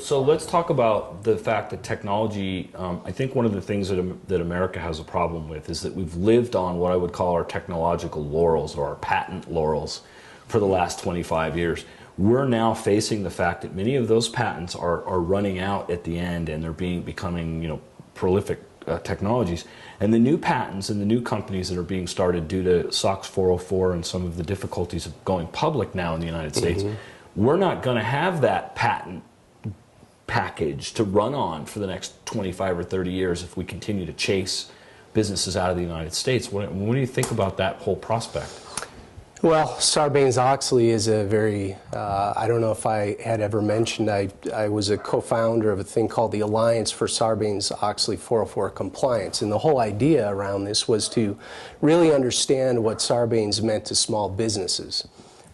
So let's talk about the fact that technology, I think one of the things that America has a problem with is that we've lived on what I would call our technological laurels or our patent laurels for the last 25 years. We're now facing the fact that many of those patents are running out at the end, and they're becoming prolific technologies. And the new patents and the new companies that are being started due to SOX 404 and some of the difficulties of going public now in the United States, we're not going to have that patent package to run on for the next 25 or 30 years if we continue to chase businesses out of the United States. What do you think about that whole prospect? Well, Sarbanes-Oxley is a very, I don't know if I had ever mentioned, I was a co-founder of a thing called the Alliance for Sarbanes-Oxley 404 Compliance. And the whole idea around this was to really understand what Sarbanes meant to small businesses.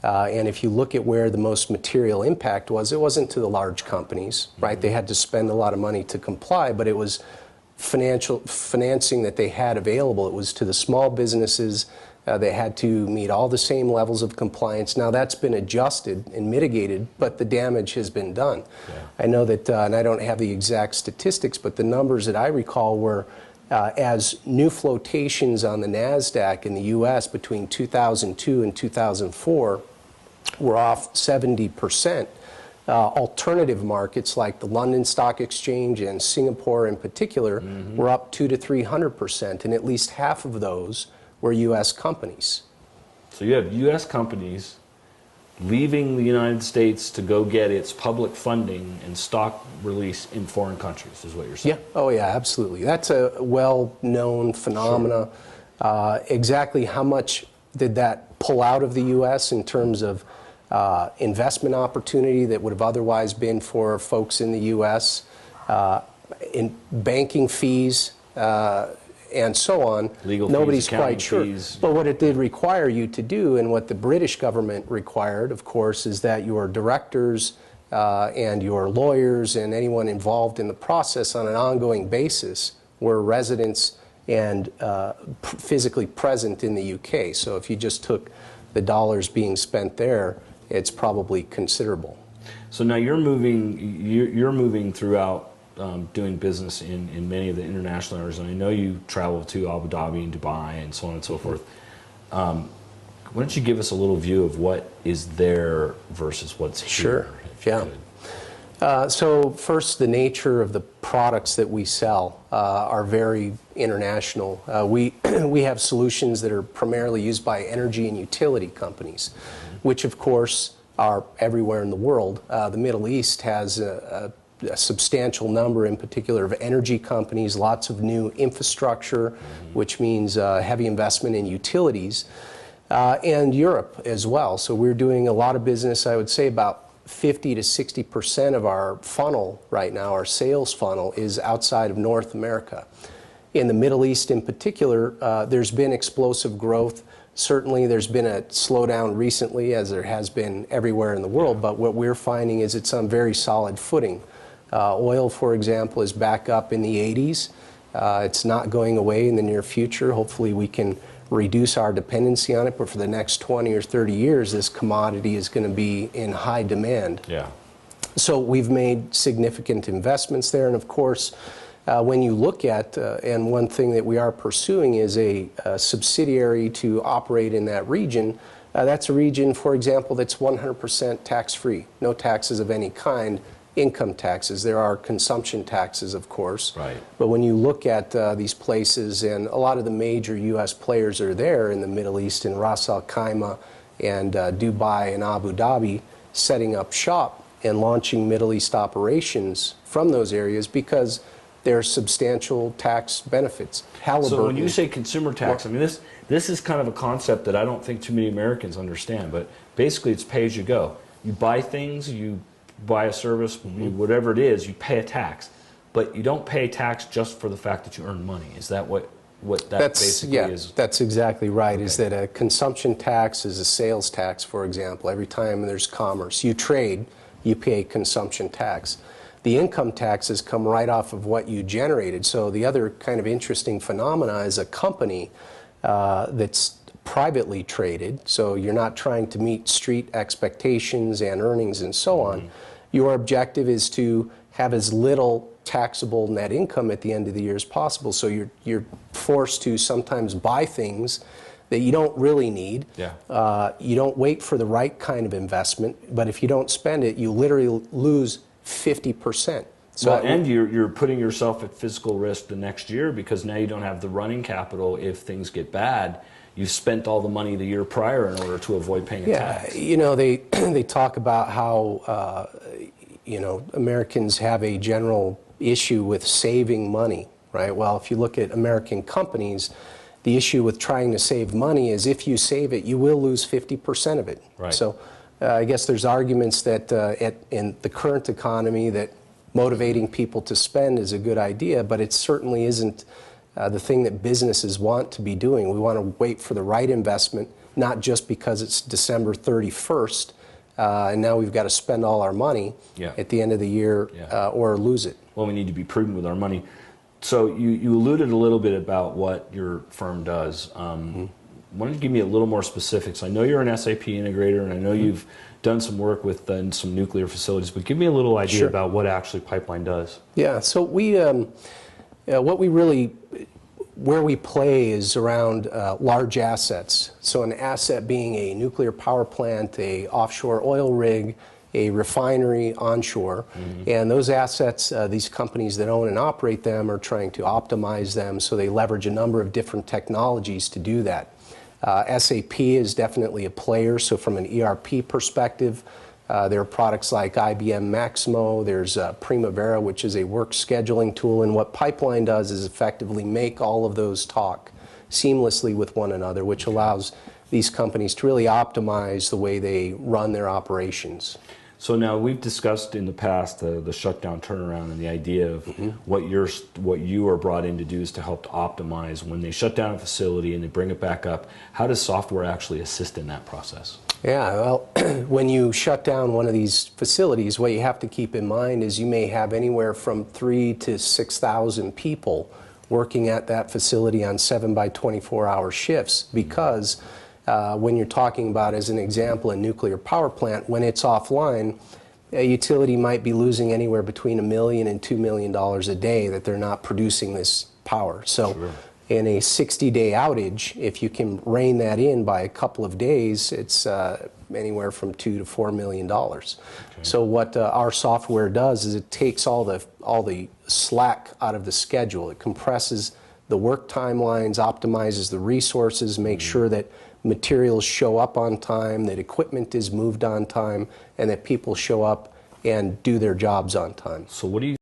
And if you look at where the most material impact was, it wasn't to the large companies, right? They had to spend a lot of money to comply, but it was financing that they had available. It was to the small businesses. They had to meet all the same levels of compliance. Now that's been adjusted and mitigated, but the damage has been done. Yeah. I know that, and I don't have the exact statistics, but the numbers that I recall were as new flotations on the NASDAQ in the U.S. between 2002 and 2004 were off 70%. Alternative markets like the London Stock Exchange and Singapore in particular were up 200 to 300%, and at least half of those were U.S. companies. So you have U.S. companies leaving the United States to go get its public funding and stock release in foreign countries, is what you're saying? Yeah. Oh, yeah, absolutely. That's a well-known phenomena. Sure. Exactly how much did that pull out of the U.S. in terms of investment opportunity that would have otherwise been for folks in the U.S., in banking fees, and so on? Legal fees, nobody's quite sure. Fees. But what it did require you to do, and what the British government required, of course, is that your directors and your lawyers and anyone involved in the process on an ongoing basis were residents and physically present in the UK. So if you just took the dollars being spent there, it's probably considerable. So now you're moving throughout doing business in many of the international areas, and I know you travel to Abu Dhabi and Dubai and so on and so forth. Why don't you give us a little view of what is there versus what's here? Sure, yeah. So first, the nature of the products that we sell are very international. We have solutions that are primarily used by energy and utility companies, which of course are everywhere in the world. The Middle East has a substantial number, in particular, of energy companies, lots of new infrastructure, which means heavy investment in utilities, and Europe as well. So we're doing a lot of business. I would say about 50 to 60% of our funnel right now, our sales funnel, is outside of North America. In the Middle East in particular, there's been explosive growth. Certainly there's been a slowdown recently, as there has been everywhere in the world, but what we're finding is it's on very solid footing. Oil, for example, is back up in the 80s. It's not going away in the near future. Hopefully we can reduce our dependency on it, but for the next 20 or 30 years, this commodity is going to be in high demand. Yeah. So we've made significant investments there, and of course, when you look at, and one thing that we are pursuing is a subsidiary to operate in that region. That's a region, for example, that's 100% tax-free, no taxes of any kind. Income taxes. There are consumption taxes, of course. Right. But when you look at these places, and a lot of the major U.S. players are there in the Middle East, in Ras Al Khaimah and Dubai and Abu Dhabi, setting up shop and launching Middle East operations from those areas because there are substantial tax benefits. So when you say consumer tax, I mean, this is kind of a concept that I don't think too many Americans understand, but basically it's pay as you go. You buy things, you buy a service, whatever it is, you pay a tax, but you don't pay tax just for the fact that you earn money. Is that what that basically is? That's exactly right. Okay. Is that a consumption tax is a sales tax, for example. Every time there's commerce, you trade, you pay consumption tax. The income taxes come right off of what you generated. So the other kind of interesting phenomena is a company that's privately traded, so you're not trying to meet street expectations and earnings and so on. your objective is to have as little taxable net income at the end of the year as possible. So you're forced to sometimes buy things that you don't really need. Yeah. You don't wait for the right kind of investment, but if you don't spend it, you literally lose 50%. So well, and you're putting yourself at fiscal risk the next year, because now you don't have the running capital if things get bad. You've spent all the money the year prior in order to avoid paying a tax. You know, they talk about how you know, Americans have a general issue with saving money, right? Well, if you look at American companies, the issue with trying to save money is if you save it, you will lose 50% of it. Right. So I guess there's arguments that in the current economy that motivating people to spend is a good idea, but it certainly isn't the thing that businesses want to be doing. We want to wait for the right investment, not just because it's December 31st, and now we've got to spend all our money at the end of the year or lose it. Well, we need to be prudent with our money. So you alluded a little bit about what your firm does. Why don't you give me a little more specifics? I know you're an SAP integrator, and I know you've done some work with some nuclear facilities, but give me a little idea about what actually Pipeline does. Yeah, so we, where we play is around large assets. So an asset being a nuclear power plant, a offshore oil rig, a refinery onshore. And those assets, these companies that own and operate them are trying to optimize them, so they leverage a number of different technologies to do that. SAP is definitely a player, so from an ERP perspective, there are products like IBM Maximo, there's Primavera, which is a work scheduling tool, and what Pipeline does is effectively make all of those talk seamlessly with one another, which allows these companies to really optimize the way they run their operations. So now we've discussed in the past the shutdown turnaround and the idea of what you are brought in to do is to help to optimize when they shut down a facility and they bring it back up. How does software actually assist in that process? Yeah, well, when you shut down one of these facilities, what you have to keep in mind is you may have anywhere from 3,000 to 6,000 people working at that facility on 7 by 24-hour shifts, because when you're talking about, as an example, a nuclear power plant, when it's offline, a utility might be losing anywhere between $1 million and $2 million a day that they're not producing this power. So in a 60-day outage, if you can rein that in by a couple of days, it's anywhere from $2 to $4 million. So what our software does is it takes all the slack out of the schedule. It compresses the work timelines, optimizes the resources, makes sure that materials show up on time, that equipment is moved on time, and that people show up and do their jobs on time. So what do you